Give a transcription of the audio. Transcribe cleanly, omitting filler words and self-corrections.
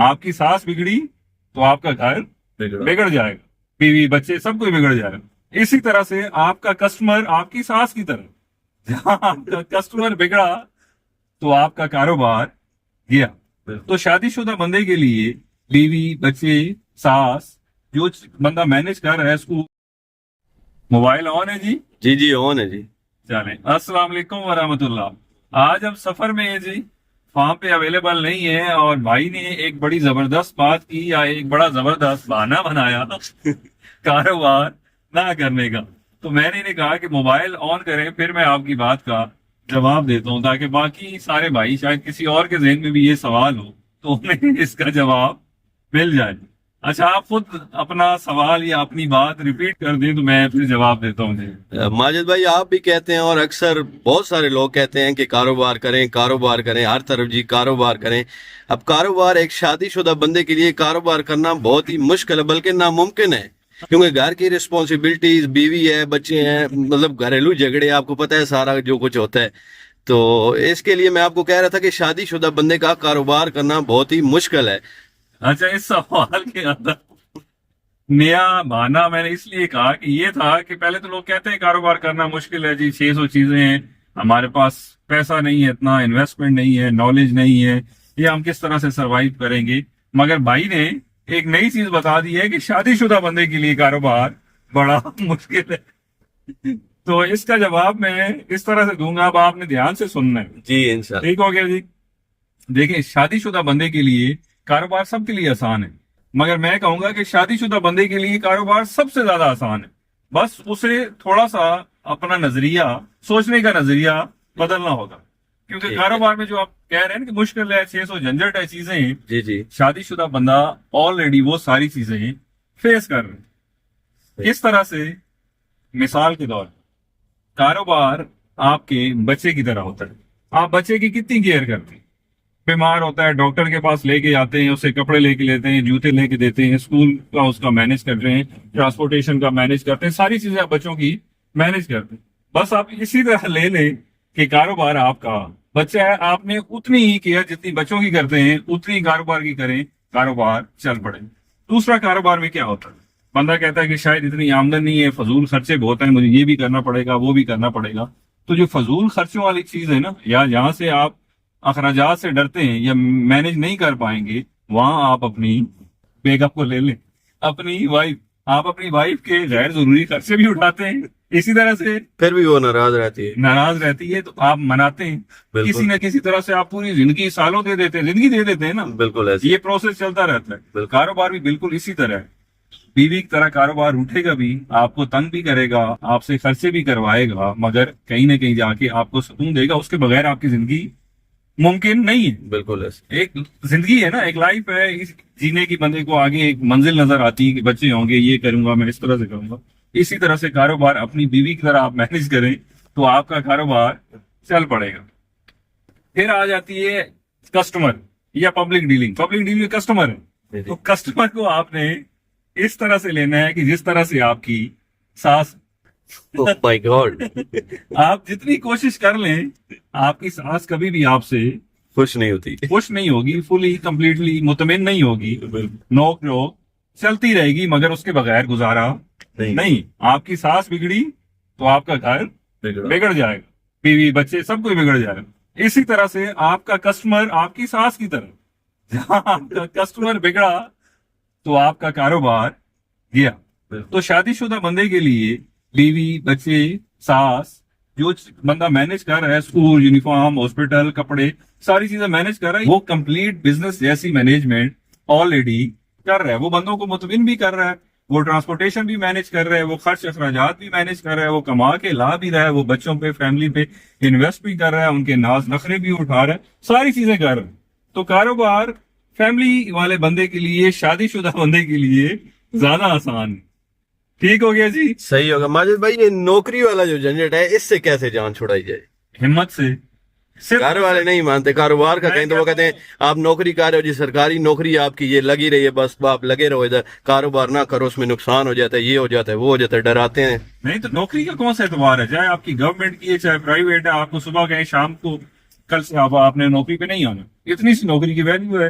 آپ کی ساس بگڑی تو آپ کا گھر بگڑ جائے گا, بیوی بچے سب کوئی بگڑ جائے گا. اسی طرح سے آپ کا کسٹمر آپ کی ساس کی طرح, جہاں آپ کا کسٹمر بگڑا تو آپ کا کاروبار گیا. تو شادی شدہ بندے کے لیے بیوی بچے ساس جو بندہ مینج کر رہا ہے اس کو. موبائل آن ہے جی؟ جی جی آن ہے جی. چلیں, السلام علیکم ورحمۃ اللہ. آج ہم سفر میں ہیں جی, وہاں پہ اویلیبل نہیں ہے, اور بھائی نے ایک بڑی زبردست بات کی یا ایک بڑا زبردست بہانہ بنایا کاروبار نہ کرنے کا. تو میں نے کہا کہ موبائل آن کریں, پھر میں آپ کی بات کا جواب دیتا ہوں, تاکہ باقی سارے بھائی شاید کسی اور کے ذہن میں بھی یہ سوال ہو تو انہیں اس کا جواب مل جائے. اچھا, آپ خود اپنا سوال یا اپنی بات ریپیٹ کر دیں تو میں پھر جواب دیتا ہوں. جی ماجد بھائی, آپ بھی کہتے ہیں اور اکثر بہت سارے لوگ کہتے ہیں کہ کاروبار کریں کاروبار کریں, ہر طرف جی کاروبار کریں. اب کاروبار ایک شادی شدہ بندے کے لیے کاروبار کرنا بہت ہی مشکل ہے, بلکہ ناممکن ہے, کیونکہ گھر کی رسپانسبلٹیز, بیوی ہے, بچے ہیں, مطلب گھریلو جھگڑے, آپ کو پتہ ہے سارا جو کچھ ہوتا ہے. تو اس کے لیے میں آپ کو کہہ رہا تھا کہ شادی شدہ بندے کا کاروبار کرنا بہت ہی مشکل ہے. اچھا, اس سوال کے اندر نیا بہانہ میں نے اس لیے کہا کہ یہ تھا کہ پہلے تو لوگ کہتے ہیں کاروبار کرنا مشکل ہے جی, 600 چیزیں ہیں, ہمارے پاس پیسہ نہیں ہے, اتنا انویسٹمنٹ نہیں ہے, نالج نہیں ہے, یہ ہم کس طرح سے سروائیو کریں گے. مگر بھائی نے ایک نئی چیز بتا دی ہے کہ شادی شدہ بندے کے لیے کاروبار بڑا مشکل ہے. تو اس کا جواب میں اس طرح سے دوں گا, اب آپ نے دھیان سے سننا ہے. جی انشاءاللہ. ٹھیک ہو گیا جی. دیکھیں, شادی شدہ بندے کے لیے کاروبار سب کے لیے آسان ہے, مگر میں کہوں گا کہ شادی شدہ بندے کے لیے کاروبار سب سے زیادہ آسان ہے. بس اسے تھوڑا سا اپنا نظریہ, سوچنے کا نظریہ بدلنا ہوگا. کیونکہ کاروبار میں جو آپ کہہ رہے ہیں کہ مشکل ہے, 600 جھنجھٹ ہے, چیزیں ہیں, جی جی, شادی شدہ بندہ آلریڈی وہ ساری چیزیں فیس کر رہے ہیں. اس طرح سے مثال کے طور کاروبار آپ کے بچے کی طرح ہوتا ہے. آپ بچے کی کتنی کیئر کرتے ہیں؟ بیمار ہوتا ہے, ڈاکٹر کے پاس لے کے جاتے ہیں, اسے کپڑے لے کے لیتے ہیں, جوتے لے کے دیتے ہیں, اسکول کا اس کا مینج کرتے ہیں, ٹرانسپورٹیشن کا مینج کرتے ہیں, ساری چیزیں آپ بچوں کی مینج کرتے ہیں. بس آپ اسی طرح لے لیں کہ کاروبار آپ کا بچہ ہے, آپ نے اتنی ہی کیئر جتنی بچوں کی کرتے ہیں اتنی کاروبار کی کریں, کاروبار چل پڑے. دوسرا, کاروبار میں کیا ہوتا ہے, بندہ کہتا ہے کہ شاید اتنی آمدن نہیں ہے, فضول خرچے بہت ہیں, مجھے یہ بھی کرنا پڑے گا, وہ بھی کرنا پڑے گا. تو جو فضول خرچوں والی چیز ہے نا, یا جہاں سے آپ اخراجات سے ڈرتے ہیں یا مینج نہیں کر پائیں گے, وہاں آپ اپنی بیگم کو لے لیں, اپنی وائف. آپ اپنی وائف کے غیر ضروری خرچے بھی اٹھاتے ہیں, اسی طرح سے پھر بھی وہ ناراض رہتی ہے تو آپ مناتے ہیں. کسی نہ کسی طرح سے آپ پوری زندگی سالوں زندگی دے دیتے ہیں نا. بالکل ایسے یہ پروسیس چلتا رہتا ہے. کاروبار بھی بالکل اسی طرح ہے. بیوی کی طرح کاروبار اٹھے گا بھی, آپ کو تنگ بھی کرے گا, آپ سے خرچے بھی کروائے گا, مگر کہیں نہ کہیں جا کے آپ کو سکون دے گا. اس کے بغیر آپ کی زندگی ممکن نہیں ہے. بالکل ایسے ایک زندگی ہے نا, ایک لائف ہے, اس جینے کی بندے کو آگے ایک منزل نظر آتی ہے کہ بچے ہوں گے, یہ کروں گا, میں اس طرح سے کروں گا. اسی طرح سے کاروبار اپنی بیوی کی طرح آپ مینج کریں تو آپ کا کاروبار چل پڑے گا. پھر آ جاتی ہے کسٹمر یا پبلک ڈیلنگ کسٹمر ہے. تو کسٹمر کو آپ نے اس طرح سے لینا ہے کہ جس طرح سے آپ کی ساس. مائی گاڈ, آپ جتنی کوشش کر لیں, آپ کی ساس کبھی بھی آپ سے خوش نہیں ہوتی, فلی کمپلیٹلی مطمئن نہیں ہوگی. نوک جھوک چلتی رہے گی, مگر اس کے بغیر گزارا نہیں. آپ کی ساس بگڑی تو آپ کا گھر بگڑ جائے گا, بیوی بچے سب کوئی بگڑ جائے گا. اسی طرح سے آپ کا کسٹمر آپ کی ساس کی طرح, جہاں آپ کا کسٹمر بگڑا تو آپ کا کاروبار گیا. تو شادی شدہ بندے کے لیے بیوی بچے ساس جو بندہ مینج کر رہا ہے, اسکول, یونیفارم, ہاسپٹل, کپڑے, ساری چیزیں مینج کر رہا ہے, وہ کمپلیٹ بزنس جیسی مینجمنٹ آلریڈی کر رہا ہے. وہ بندوں کو مطمئن بھی کر رہا ہے, وہ ٹرانسپورٹیشن بھی مینج کر رہا ہے, وہ خرچ اخراجات بھی مینج کر رہا ہے, وہ کما کے لا بھی رہا ہے, وہ بچوں پہ فیملی پہ انویسٹ بھی کر رہا ہے, ان کے ناز نخرے بھی اٹھا رہا ہے, ساری چیزیں کر رہا ہے. تو کاروبار فیملی والے بندے کے لیے, شادی شدہ بندے کے لیے زیادہ آسان ہے. ٹھیک ہو گیا جی, صحیح ہوگا. ماجد بھائی, یہ نوکری والا جو جھنجٹ ہے, اس سے کیسے جان چھڑائی جائے؟ ہمت سے. گھر والے نہیں مانتے کاروبار کا, کہیں تو وہ کہتے ہیں آپ نوکری کر رہے ہو جی, سرکاری نوکری آپ کی یہ لگی رہی ہے, بس آپ لگے رہو ادھر, کاروبار نہ کرو, اس میں نقصان ہو جاتا ہے, یہ ہو جاتا ہے, وہ ہو جاتا ہے, ڈراتے ہیں. نہیں تو نوکری کا کون سا اعتبار ہے, چاہے آپ کی گورنمنٹ کی ہے چاہے پرائیویٹ ہے, آپ کو صبح کہیں شام کو, کل سے آپ نے نوکری پہ نہیں آنا, اتنی سی نوکری کی ویلیو ہے.